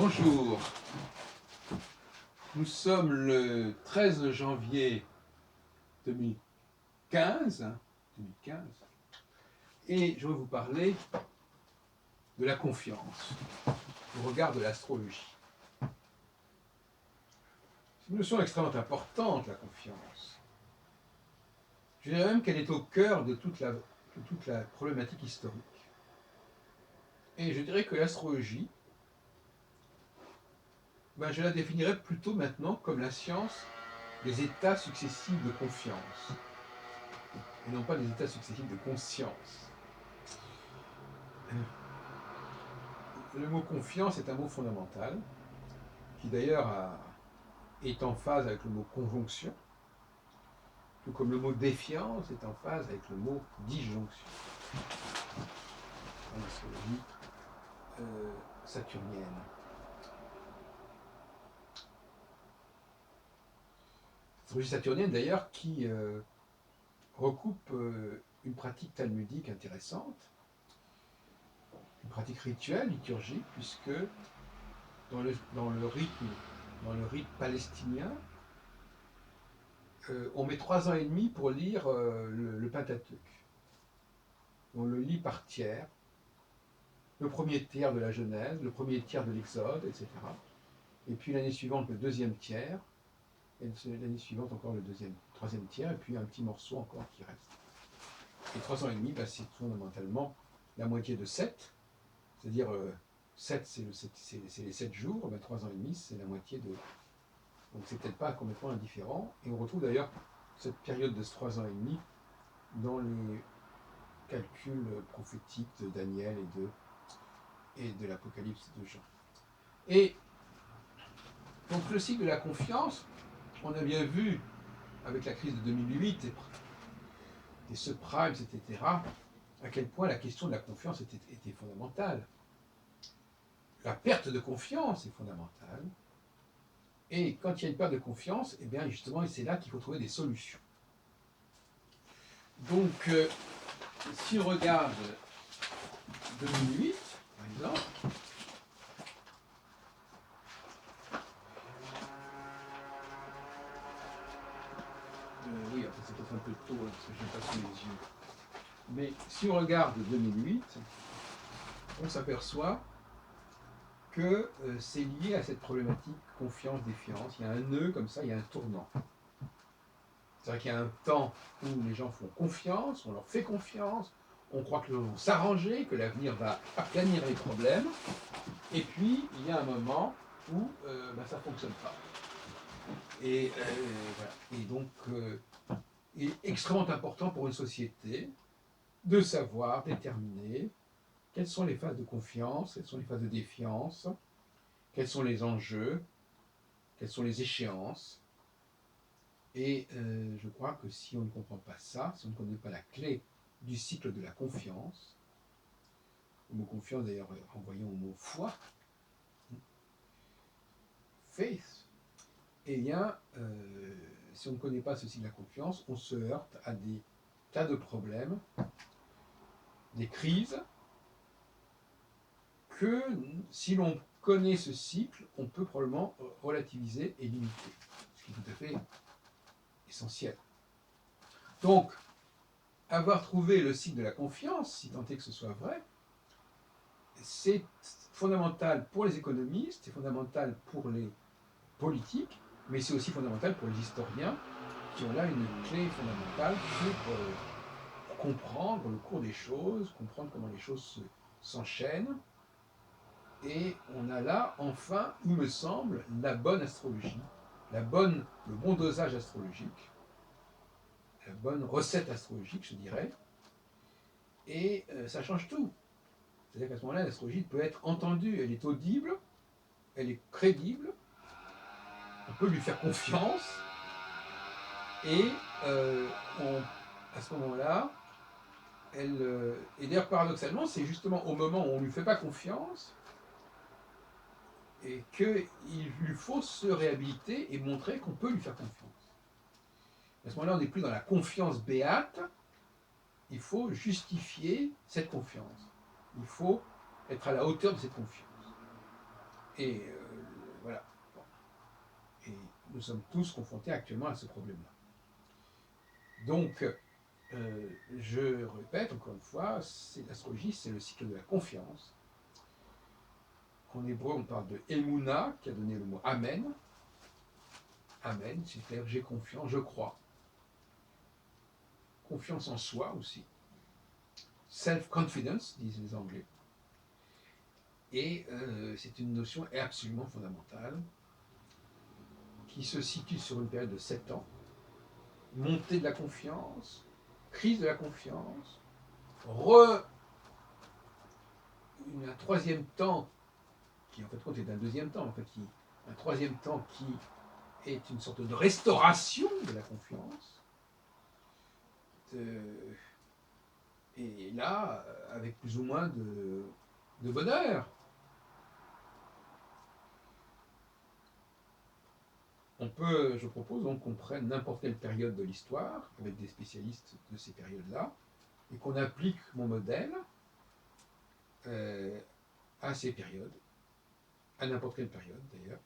Bonjour, nous sommes le 13 janvier 2015, et je vais vous parler de la confiance au regard de l'astrologie. C'est une notion extrêmement importante, la confiance. Je dirais même qu'elle est au cœur de toute la problématique historique. Et je dirais que l'astrologie, je la définirais plutôt maintenant comme la science des états successifs de confiance, et non pas des états successifs de conscience. Le mot confiance est un mot fondamental, qui d'ailleurs est en phase avec le mot conjonction, tout comme le mot défiance est en phase avec le mot disjonction. En astrologie saturnienne. L'astrologie saturnienne d'ailleurs qui recoupe une pratique talmudique intéressante, une pratique rituelle, liturgique, puisque dans le rite palestinien, on met 3 ans et demi pour lire le Pentateuque. On le lit par tiers, le premier tiers de la Genèse, le premier tiers de l'Exode, etc. Et puis l'année suivante, le deuxième tiers, et l'année suivante encore le troisième tiers, et puis un petit morceau encore qui reste. Et 3 ans et demi, c'est fondamentalement la moitié de 7, c'est-à-dire 7 c'est les 7 jours, 3 ans et demi c'est la moitié de... Donc c'est peut-être pas complètement indifférent, et on retrouve d'ailleurs cette période de 3 ans et demi dans les calculs prophétiques de Daniel et de l'Apocalypse de Jean. Et donc le cycle de la confiance, on a bien vu avec la crise de 2008 et subprimes, etc., à quel point la question de la confiance était fondamentale. La perte de confiance est fondamentale. Et quand il y a une perte de confiance, et bien justement, c'est là qu'il faut trouver des solutions. Donc, si on regarde 2008, par exemple, oui, après c'est peut-être un peu tôt, parce que je n'ai pas sous les yeux. Mais si on regarde 2008, on s'aperçoit que c'est lié à cette problématique confiance-défiance. Il y a un nœud comme ça, il y a un tournant. C'est vrai qu'il y a un temps où les gens font confiance, on leur fait confiance, on croit que les gens vont s'arranger, que l'avenir va aplanir les problèmes, et puis il y a un moment où ça ne fonctionne pas. Et voilà. Et donc, il est extrêmement important pour une société de savoir déterminer quelles sont les phases de confiance, quelles sont les phases de défiance, quels sont les enjeux, quelles sont les échéances. Et je crois que si on ne comprend pas ça, si on ne connaît pas la clé du cycle de la confiance, le mot confiance d'ailleurs renvoyant au mot foi, faith, eh bien, si on ne connaît pas ce cycle de la confiance, on se heurte à des tas de problèmes, des crises, que si l'on connaît ce cycle, on peut probablement relativiser et limiter, ce qui est tout à fait essentiel. Donc, avoir trouvé le cycle de la confiance, si tant est que ce soit vrai, c'est fondamental pour les économistes, c'est fondamental pour les politiques, mais c'est aussi fondamental pour les historiens, qui ont là une clé fondamentale pour comprendre le cours des choses, comprendre comment les choses s'enchaînent. Et on a là, enfin, il me semble, la bonne astrologie, le bon dosage astrologique, la bonne recette astrologique, je dirais, et ça change tout. C'est-à-dire qu'à ce moment-là, l'astrologie peut être entendue, elle est audible, elle est crédible, on peut lui faire confiance, et à ce moment-là, et d'ailleurs paradoxalement, c'est justement au moment où on ne lui fait pas confiance, et qu'il lui faut se réhabiliter et montrer qu'on peut lui faire confiance. À ce moment-là, on n'est plus dans la confiance béate, il faut justifier cette confiance. Il faut être à la hauteur de cette confiance. Et voilà. Bon. Et nous sommes tous confrontés actuellement à ce problème-là. Donc, je répète encore une fois, l'astrologie, c'est le cycle de la confiance. En hébreu, on parle de Emouna, qui a donné le mot Amen. Amen, c'est-à-dire j'ai confiance, je crois. Confiance en soi aussi. Self-confidence, disent les Anglais. Et c'est une notion absolument fondamentale qui se situe sur une période de 7 ans. Montée de la confiance, crise de la confiance, un troisième temps, qui en fait compte est un deuxième temps, en fait, un troisième temps qui est une sorte de restauration de la confiance. Et là, avec plus ou moins de bonheur. Je propose donc qu'on prenne n'importe quelle période de l'histoire, avec des spécialistes de ces périodes-là, et qu'on applique mon modèle à ces périodes, à n'importe quelle période d'ailleurs,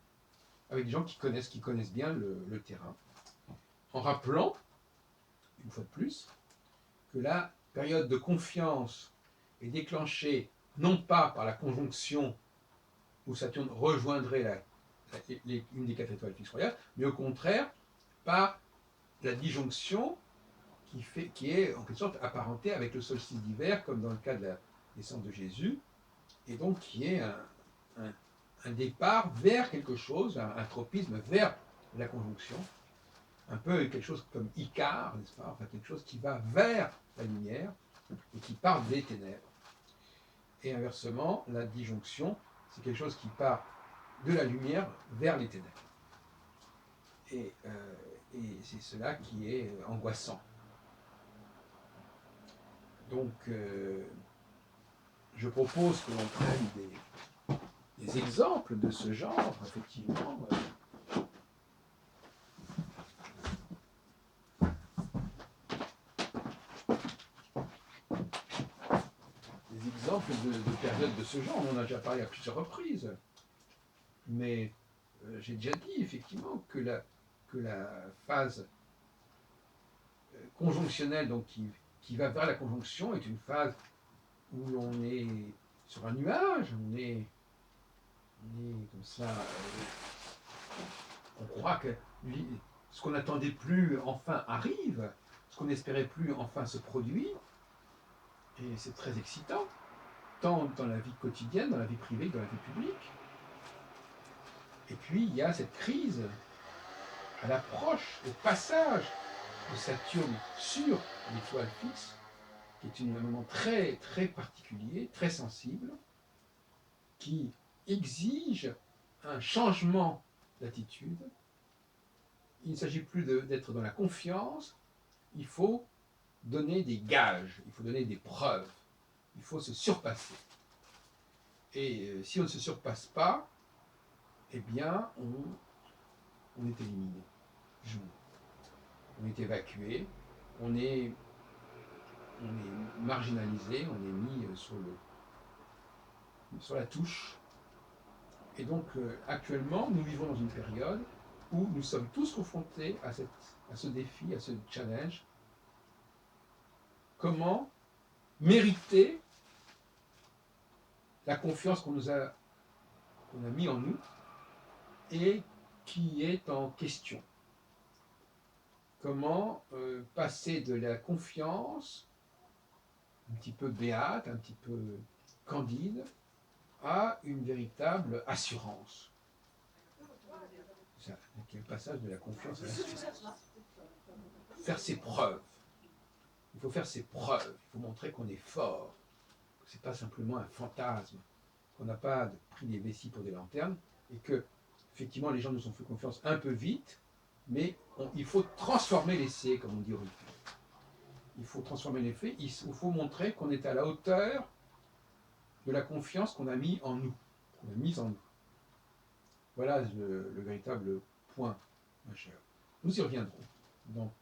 avec des gens qui connaissent bien le terrain, en rappelant, une fois de plus, que la période de confiance est déclenchée non pas par la conjonction où Saturne rejoindrait une des 4 étoiles fixes royales, mais au contraire par la disjonction qui est en quelque sorte apparentée avec le solstice d'hiver, comme dans le cas de la naissance de Jésus, et donc qui est un départ vers quelque chose, un tropisme vers la conjonction, un peu quelque chose comme Icare, n'est-ce pas, enfin quelque chose qui va vers la lumière et qui part des ténèbres. Et inversement, la disjonction, c'est quelque chose qui part de la lumière vers les ténèbres. Et c'est cela qui est angoissant. Donc, je propose que l'on prenne des exemples de ce genre, effectivement. Des exemples de périodes de ce genre, on en a déjà parlé à plusieurs reprises. Mais j'ai déjà dit, effectivement, que la phase conjonctionnelle, donc qui va vers la conjonction, est une phase où l'on est sur un nuage, on est comme ça, on croit que ce qu'on n'attendait plus enfin arrive, ce qu'on n'espérait plus enfin se produit, et c'est très excitant, tant dans la vie quotidienne, dans la vie privée que dans la vie publique. Et puis il y a cette crise à l'approche, au passage de Saturne sur l'étoile fixe, qui est un moment très très particulier, très sensible, qui exige un changement d'attitude. Il ne s'agit plus d'être dans la confiance, il faut donner des gages, il faut donner des preuves, il faut se surpasser. Et si on ne se surpasse pas, eh bien, on est éliminé. On est évacué, on est marginalisé, on est mis sur la touche. Et donc, actuellement, nous vivons dans une période où nous sommes tous confrontés à ce défi, à ce challenge. Comment mériter la confiance qu'on a mis en nous et qui est en question. Comment passer de la confiance un petit peu béate, un petit peu candide, à une véritable assurance. C'est le passage de la confiance à l'assurance. Faire ses preuves. Il faut faire ses preuves. Il faut montrer qu'on est fort. Que ce n'est pas simplement un fantasme. Qu'on n'a pas pris des vessies pour des lanternes. Et que, effectivement, les gens nous ont fait confiance un peu vite. Mais il faut transformer l'essai, comme on dit au rugby. Il faut transformer les faits. Il faut montrer qu'on est à la hauteur de la confiance qu'on a mis en nous. Qu'on a mise en nous. Voilà le véritable point majeur. Nous y reviendrons dans